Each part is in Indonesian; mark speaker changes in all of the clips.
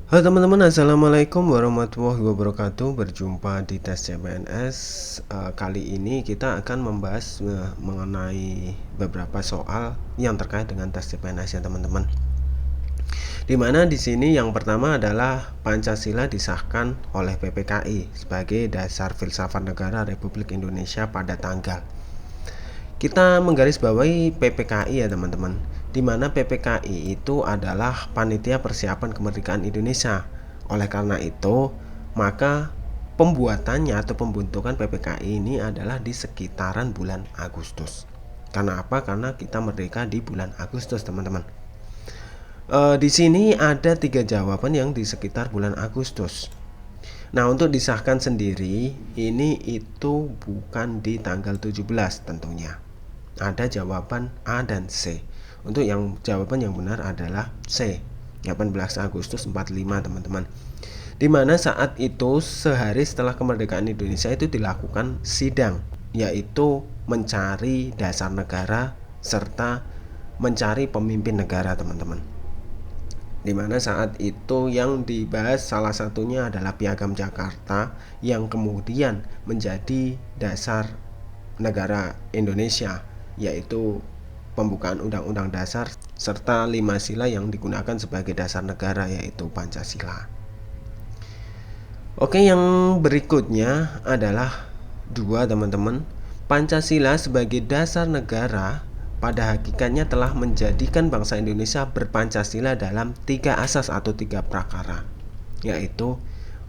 Speaker 1: Halo teman-teman, assalamualaikum warahmatullahi wabarakatuh. Berjumpa di tes CPNS. Kali ini kita akan membahas mengenai beberapa soal yang terkait dengan tes CPNS ya teman-teman. Dimana di sini yang pertama adalah Pancasila disahkan oleh PPKI sebagai dasar filsafat negara Republik Indonesia pada tanggal. Kita menggarisbawahi PPKI ya teman-teman, di mana PPKI itu adalah Panitia Persiapan Kemerdekaan Indonesia. Oleh karena itu, maka pembuatannya atau pembentukan PPKI ini adalah di sekitaran bulan Agustus. Karena apa? Karena kita merdeka di bulan Agustus, teman-teman. Di sini ada 3 jawaban yang di sekitar bulan Agustus. Nah, untuk disahkan sendiri, ini itu bukan di tanggal 17 tentunya. Ada jawaban A dan C. Untuk yang jawaban yang benar adalah C, 18 Agustus 45 teman-teman. Dimana saat itu sehari setelah kemerdekaan Indonesia itu dilakukan sidang, yaitu mencari dasar negara serta mencari pemimpin negara teman-teman. Dimana saat itu yang dibahas salah satunya adalah Piagam Jakarta yang kemudian menjadi dasar negara Indonesia, yaitu pembukaan Undang-Undang Dasar serta 5 sila yang digunakan sebagai dasar negara, yaitu Pancasila. Oke, yang berikutnya adalah 2 teman-teman. Pancasila sebagai dasar negara pada hakikatnya telah menjadikan bangsa Indonesia berpancasila dalam 3 asas atau 3 prakara, yaitu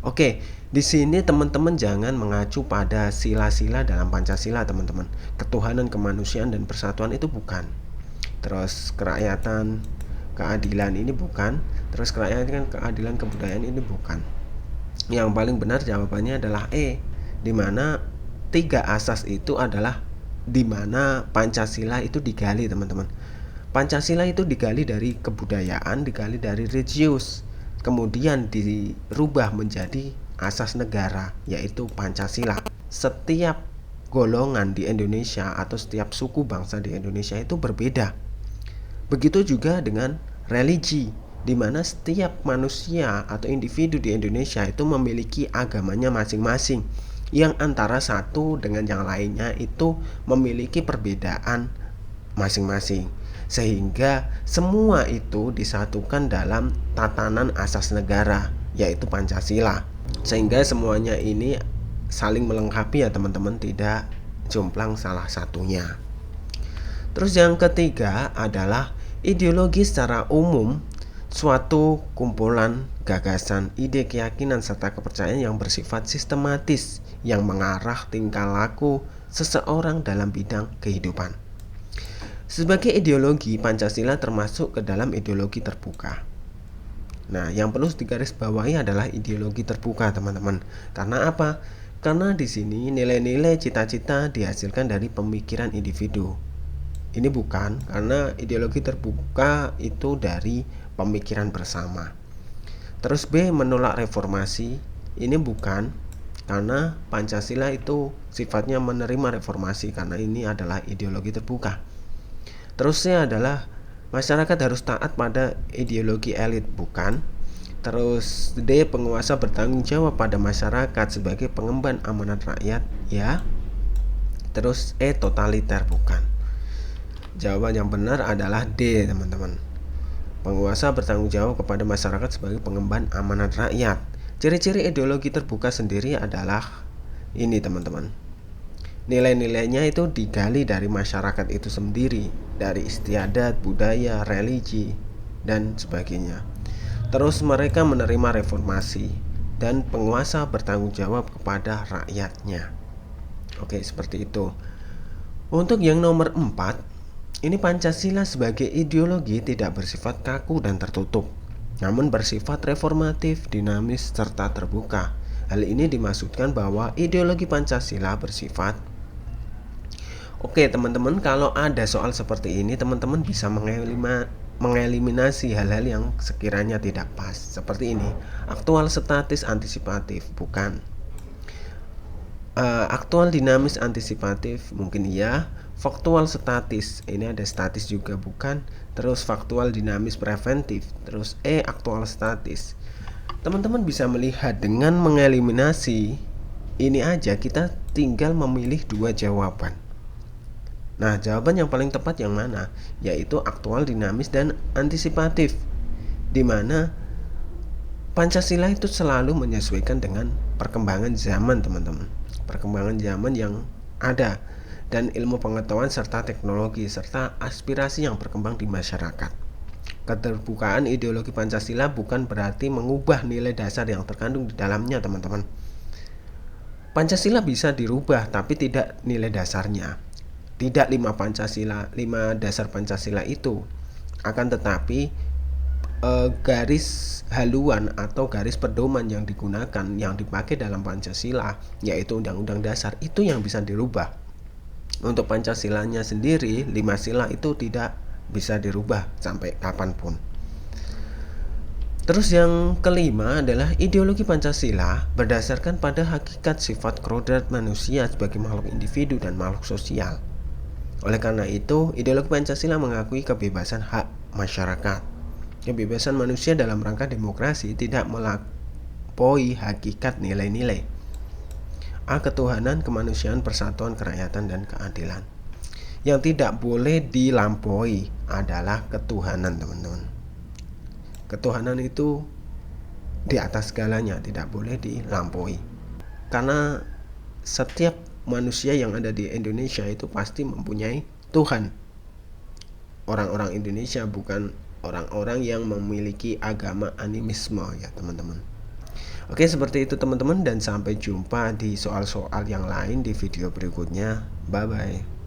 Speaker 1: oke, di sini teman-teman jangan mengacu pada sila-sila dalam Pancasila, teman-teman. Ketuhanan, kemanusiaan dan persatuan itu bukan. Terus kerakyatan, keadilan ini bukan. Terus kerakyatan, keadilan, kebudayaan ini bukan. Yang paling benar jawabannya adalah E, di mana 3 asas itu adalah di mana Pancasila itu digali, teman-teman. Pancasila itu digali dari kebudayaan, digali dari religius, kemudian dirubah menjadi asas negara, yaitu Pancasila. Setiap golongan di Indonesia atau setiap suku bangsa di Indonesia itu berbeda. Begitu juga dengan religi, di mana setiap manusia atau individu di Indonesia itu memiliki agamanya masing-masing, yang antara satu dengan yang lainnya itu memiliki perbedaan masing-masing, sehingga semua itu disatukan dalam tatanan asas negara, yaitu Pancasila. Sehingga semuanya ini saling melengkapi ya teman-teman, tidak jomplang salah satunya. Terus yang ketiga adalah ideologi secara umum, suatu kumpulan gagasan, ide, keyakinan serta kepercayaan yang bersifat sistematis yang mengarah tingkah laku seseorang dalam bidang kehidupan. Sebagai ideologi, Pancasila termasuk ke dalam ideologi terbuka. Nah, yang perlu digarisbawahi adalah ideologi terbuka, teman-teman. Karena apa? Karena di sini nilai-nilai cita-cita dihasilkan dari pemikiran individu. Ini bukan, karena ideologi terbuka itu dari pemikiran bersama. Terus B, menolak reformasi. Ini bukan, karena Pancasila itu sifatnya menerima reformasi, karena ini adalah ideologi terbuka. Terus C adalah masyarakat harus taat pada ideologi elit, bukan. Terus D, penguasa bertanggung jawab pada masyarakat sebagai pengemban amanat rakyat, ya. Terus E, totaliter, bukan. Jawaban yang benar adalah D, teman-teman. Penguasa bertanggung jawab kepada masyarakat sebagai pengemban amanat rakyat. Ciri-ciri ideologi terbuka sendiri adalah ini, teman-teman. Nilai-nilainya itu digali dari masyarakat itu sendiri, dari istiadat, budaya, religi, dan sebagainya. Terus mereka menerima reformasi dan penguasa bertanggung jawab kepada rakyatnya. Oke, seperti itu. Untuk yang nomor 4, ini Pancasila sebagai ideologi tidak bersifat kaku dan tertutup, namun bersifat reformatif, dinamis, serta terbuka. Hal ini dimaksudkan bahwa ideologi Pancasila bersifat Oke teman-teman, kalau ada soal seperti ini teman-teman bisa mengeliminasi hal-hal yang sekiranya tidak pas. Seperti ini, aktual, statis, antisipatif, bukan. Aktual, dinamis, antisipatif, mungkin iya. Faktual, statis, ini ada statis juga, bukan. Terus faktual, dinamis, preventif. Terus aktual, statis. Teman-teman bisa melihat dengan mengeliminasi ini aja kita tinggal memilih dua jawaban. Nah, jawaban yang paling tepat yang mana? Yaitu aktual, dinamis, dan antisipatif. Di mana Pancasila itu selalu menyesuaikan dengan perkembangan zaman, teman-teman. Perkembangan zaman yang ada dan ilmu pengetahuan serta teknologi serta aspirasi yang berkembang di masyarakat. Keterbukaan ideologi Pancasila bukan berarti mengubah nilai dasar yang terkandung di dalamnya, teman-teman. Pancasila bisa dirubah tapi tidak nilai dasarnya. Tidak 5 dasar Pancasila itu. Akan tetapi garis haluan atau garis pedoman yang digunakan, yang dipakai dalam Pancasila, yaitu Undang-Undang Dasar, itu yang bisa dirubah. Untuk Pancasilanya sendiri, 5 sila itu tidak bisa dirubah sampai kapanpun. Terus yang kelima adalah ideologi Pancasila berdasarkan pada hakikat sifat kodrat manusia sebagai makhluk individu dan makhluk sosial. Oleh karena itu, ideologi Pancasila mengakui kebebasan hak masyarakat. Kebebasan manusia dalam rangka demokrasi tidak melampaui hakikat nilai-nilai A. Ketuhanan, kemanusiaan, persatuan, kerakyatan, dan keadilan. Yang tidak boleh dilampaui adalah ketuhanan, teman-teman. Ketuhanan itu di atas segalanya, tidak boleh dilampaui. Karena setiap manusia yang ada di Indonesia itu pasti mempunyai Tuhan. Orang-orang Indonesia bukan orang-orang yang memiliki agama animisme, ya teman-teman. Oke, seperti itu teman-teman, dan sampai jumpa di soal-soal yang lain di video berikutnya. Bye bye.